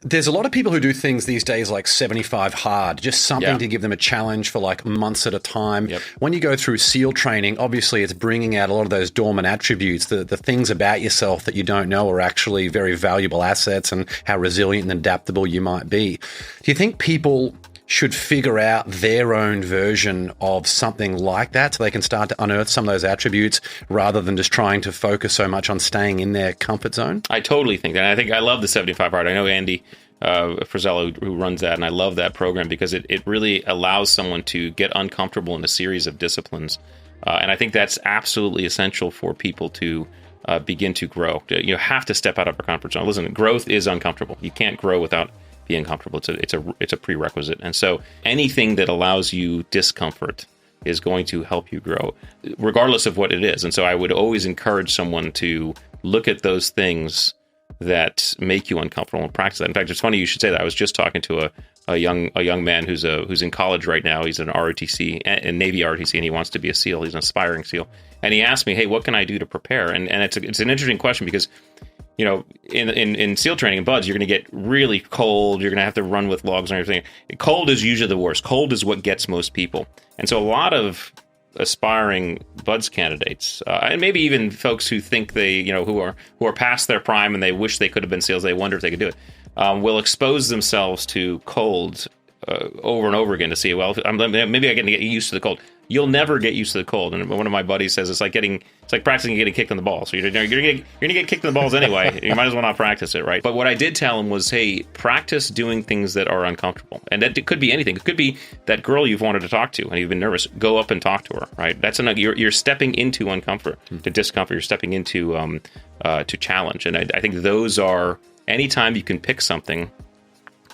There's a lot of people who do things these days like 75 hard, just something to give them a challenge for like months at a time. Yep. When you go through SEAL training, obviously it's bringing out a lot of those dormant attributes, the things about yourself that you don't know are actually very valuable assets, and how resilient and adaptable you might be. Do you think people should figure out their own version of something like that so they can start to unearth some of those attributes rather than just trying to focus so much on staying in their comfort zone? I totally think that. And I love the 75 hard. I know Andy Frizella, who runs that, and I love that program because it really allows someone to get uncomfortable in a series of disciplines. And I think that's absolutely essential for people to begin to grow. You have to step out of our comfort zone. Listen, growth is uncomfortable. You can't grow without being comfortable. It's a prerequisite. And so anything that allows you discomfort is going to help you grow, regardless of what it is. And so I would always encourage someone to look at those things that make you uncomfortable and practice that. In fact, it's funny you should say that. I was just talking to a young man who's in college right now. He's an ROTC, a Navy ROTC, and he wants to be a SEAL. He's an aspiring SEAL. And he asked me, hey, what can I do to prepare? And it's an interesting question because, you know, in SEAL training and BUDS, you're going to get really cold. You're going to have to run with logs and everything. Cold is usually the worst. Cold is what gets most people. And so a lot of aspiring BUDS candidates, and maybe even folks who think who are past their prime and they wish they could have been SEALs, they wonder if they could do it, will expose themselves to cold over and over again to see, well, maybe I can get used to the cold. You'll never get used to the cold. And one of my buddies says it's like practicing getting kicked in the balls. So you're going to get kicked in the balls anyway. You might as well not practice it, right? But what I did tell him was, hey, practice doing things that are uncomfortable. And that it could be anything. It could be that girl you've wanted to talk to and you've been nervous. Go up and talk to her, right? That's you're stepping into uncomfort, to discomfort. You're stepping into to challenge. And I think those are, anytime you can pick something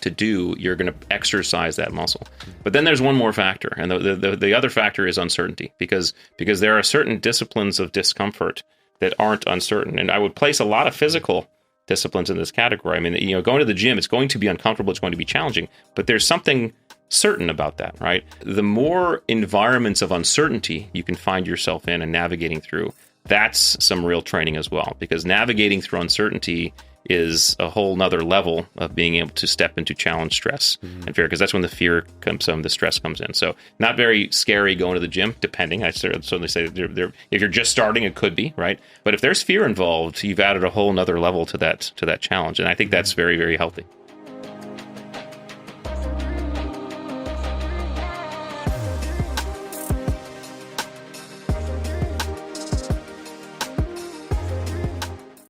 to do, you're going to exercise that muscle. But then there's one more factor, and the other factor is uncertainty, because there are certain disciplines of discomfort that aren't uncertain. And I would place a lot of physical disciplines in this category. I mean, going to the gym, it's going to be uncomfortable, it's going to be challenging, but there's something certain about that, right? The more environments of uncertainty you can find yourself in and navigating through, that's some real training as well, because navigating through uncertainty is a whole nother level of being able to step into challenge, stress, and fear, because that's when the fear comes the stress comes in. So not very scary going to the gym, depending. I certainly say if you're just starting, it could be, right? But if there's fear involved, you've added a whole nother level to that challenge. And I think that's very, very healthy.